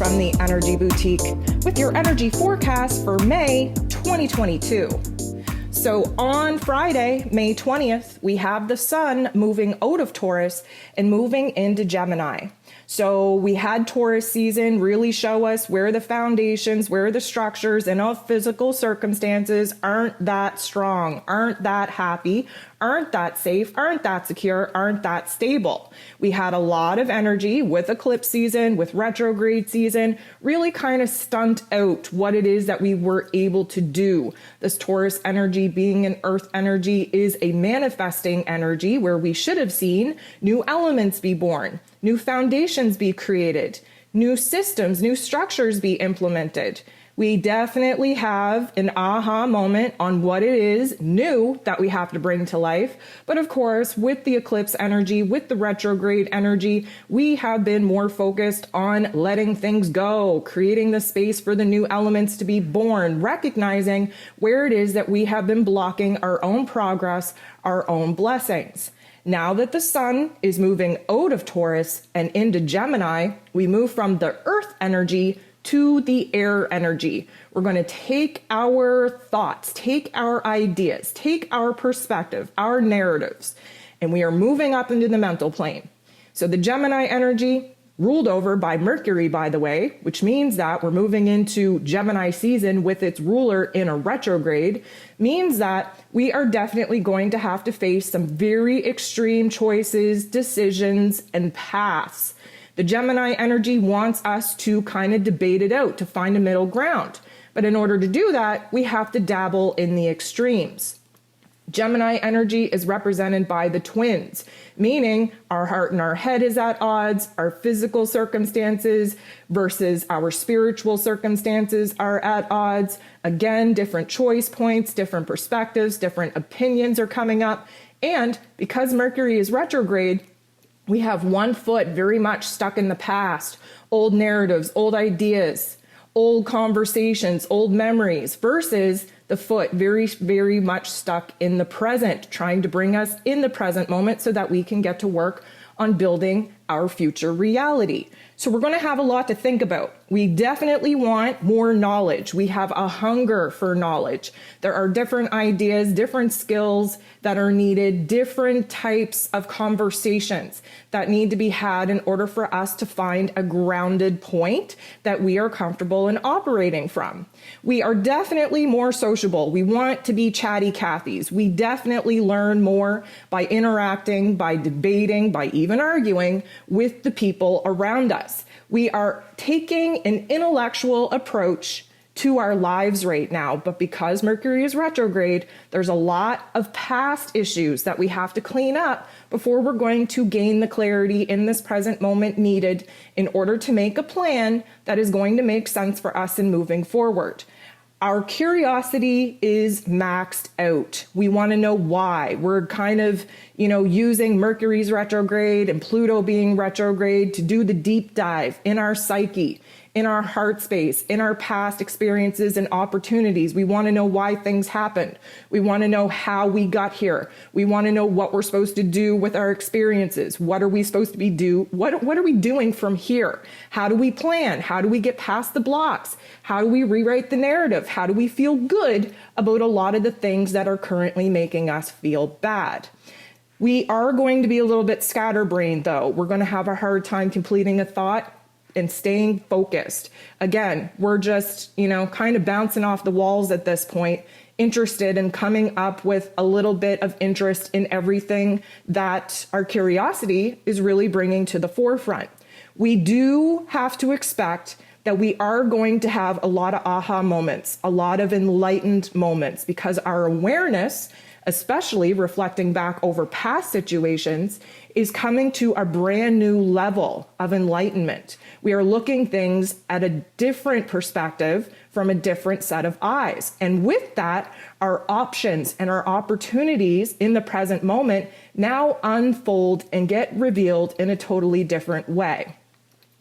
from the Energy Boutique with your energy forecast for May 2022. So on Friday, May 20th, we have the sun moving out of Taurus and moving into Gemini. So we had Taurus season really show us where the foundations, where the structures and our physical circumstances aren't that strong, aren't that happy, aren't that safe, aren't that secure, aren't that stable. We had a lot of energy with eclipse season, with retrograde season, really kind of stunt out what it is that we were able to do. This Taurus energy, being an earth energy, is a manifesting energy where we should have seen new elements be born, new foundations be created, new systems, new structures be implemented. We definitely have an aha moment on what it is new that we have to bring to life. But of course, with the eclipse energy, with the retrograde energy, we have been more focused on letting things go, creating the space for the new elements to be born, recognizing where it is that we have been blocking our own progress, our own blessings. Now that the sun is moving out of Taurus and into Gemini, we move from the earth energy to the air energy. We're going to take our thoughts, take our ideas, take our perspective, our narratives, and we are moving up into the mental plane. So the Gemini energy, ruled over by Mercury, by the way, which means that we're moving into Gemini season with its ruler in a retrograde, means that we are definitely going to have to face some very extreme choices, decisions, and paths. The Gemini energy wants us to kind of debate it out, to find a middle ground. But in order to do that, we have to dabble in the extremes. Gemini energy is represented by the twins, meaning our heart and our head is at odds, our physical circumstances versus our spiritual circumstances are at odds. Again, different choice points, different perspectives, different opinions are coming up. And because Mercury is retrograde, we have one foot very much stuck in the past, old narratives, old ideas, old conversations, old memories, versus the foot very, very much stuck in the present, trying to bring us in the present moment so that we can get to work on building our future reality. So we're going to have a lot to think about. We definitely want more knowledge. We have a hunger for knowledge. There are different ideas, different skills that are needed, different types of conversations that need to be had in order for us to find a grounded point that we are comfortable in operating from. We are definitely more sociable. We want to be chatty Cathys. We definitely learn more by interacting, by debating, by even arguing with the people around us. We are taking an intellectual approach to our lives right now, but because Mercury is retrograde, there's a lot of past issues that we have to clean up before we're going to gain the clarity in this present moment needed in order to make a plan that is going to make sense for us in moving forward. Our curiosity is maxed out. We want to know why. We're kind of, using Mercury's retrograde and Pluto being retrograde to do the deep dive in our psyche, in our heart space, in our past experiences and opportunities. We want to know why things happened. We want to know how we got here. We want to know what we're supposed to do with our experiences. What are we supposed to be what are we doing from here? How do we plan? How do we get past the blocks? How do we rewrite the narrative? How do we feel good about a lot of the things that are currently making us feel bad? We are going to be a little bit scatterbrained though. We're going to have a hard time completing a thought and staying focused. Again, we're just, kind of bouncing off the walls at this point, interested in coming up with a little bit of interest in everything that our curiosity is really bringing to the forefront. We do have to expect that we are going to have a lot of aha moments, a lot of enlightened moments, because our awareness, especially reflecting back over past situations, is coming to a brand new level of enlightenment. We are looking things at a different perspective from a different set of eyes. And with that, our options and our opportunities in the present moment now unfold and get revealed in a totally different way.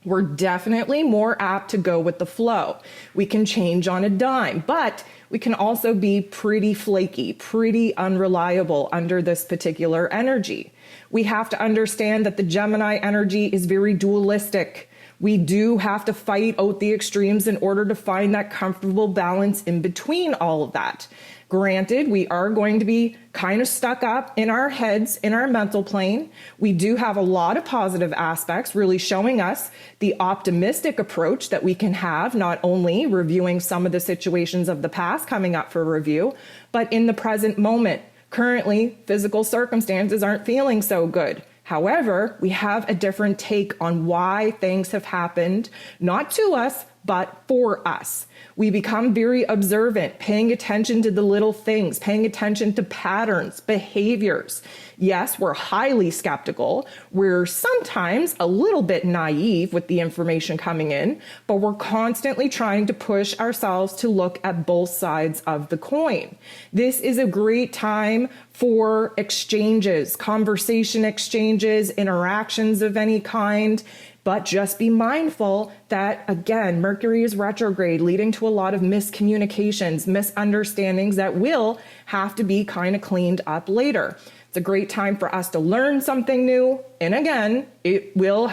We're definitely more apt to go with the flow. We can change on a dime, but we can also be pretty flaky, pretty unreliable under this particular energy. We have to understand that the Gemini energy is very dualistic. We do have to fight out the extremes in order to find that comfortable balance in between all of that. Granted, we are going to be kind of stuck up in our heads, in our mental plane. We do have a lot of positive aspects really showing us the optimistic approach that we can have, not only reviewing some of the situations of the past coming up for review, but in the present moment. Currently, physical circumstances aren't feeling so good. However, we have a different take on why things have happened, not to us, but for us. We become very observant, paying attention to the little things, paying attention to patterns, behaviors. Yes, we're highly skeptical. We're sometimes a little bit naive with the information coming in, but we're constantly trying to push ourselves to look at both sides of the coin. This is a great time for exchanges, conversation exchanges, interactions of any kind. But just be mindful that, again, Mercury is retrograde, leading to a lot of miscommunications, misunderstandings that will have to be kind of cleaned up later. It's a great time for us to learn something new. And again, it will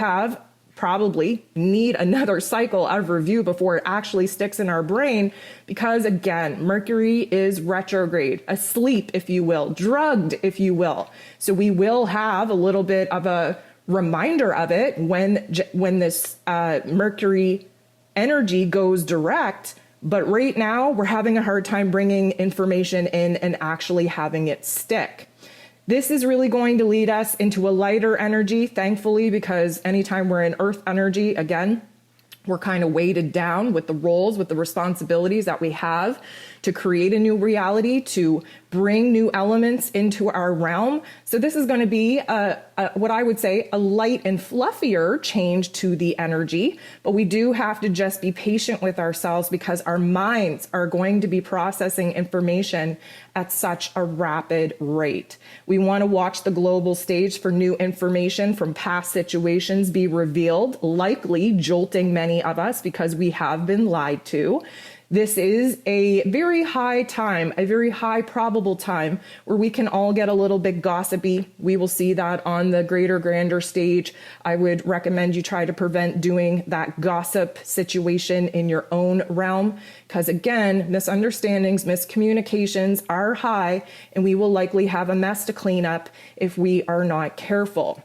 probably need another cycle of review before it actually sticks in our brain because, again, Mercury is retrograde, asleep, if you will, drugged, if you will. So we will have a little bit of a reminder of it when this Mercury energy goes direct, but right now we're having a hard time bringing information in and actually having it stick. This is really going to lead us into a lighter energy, thankfully, because anytime we're in Earth energy, again, we're kind of weighted down with the roles, with the responsibilities that we have to create a new reality, to bring new elements into our realm. So this is going to be what I would say a light and fluffier change to the energy, but we do have to just be patient with ourselves because our minds are going to be processing information at such a rapid rate. We want to watch the global stage for new information from past situations be revealed, likely jolting many of us because we have been lied to. This is a very high time, a very high probable time where we can all get a little bit gossipy. We will see that on the greater, grander stage. I would recommend you try to prevent doing that gossip situation in your own realm because, again, misunderstandings, miscommunications are high, and we will likely have a mess to clean up if we are not careful.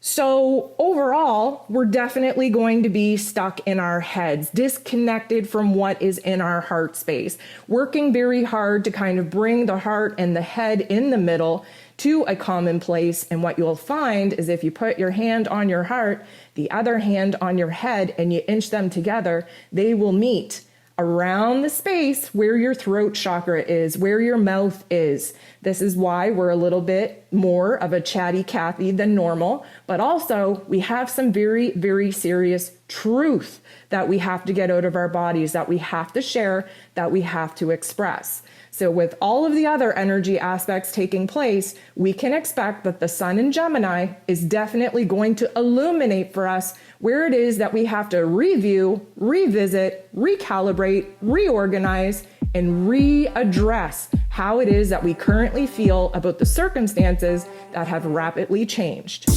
So overall, we're definitely going to be stuck in our heads, disconnected from what is in our heart space, working very hard to kind of bring the heart and the head in the middle to a common place. And what you'll find is if you put your hand on your heart, the other hand on your head, and you inch them together, they will meet around the space where your throat chakra is, where your mouth is. This is why we're a little bit more of a chatty Cathy than normal, but also we have some very, very serious truth that we have to get out of our bodies, that we have to share, that we have to express. So with all of the other energy aspects taking place, we can expect that the sun in Gemini is definitely going to illuminate for us where it is that we have to review, revisit, recalibrate, reorganize, and readdress how it is that we currently feel about the circumstances that have rapidly changed.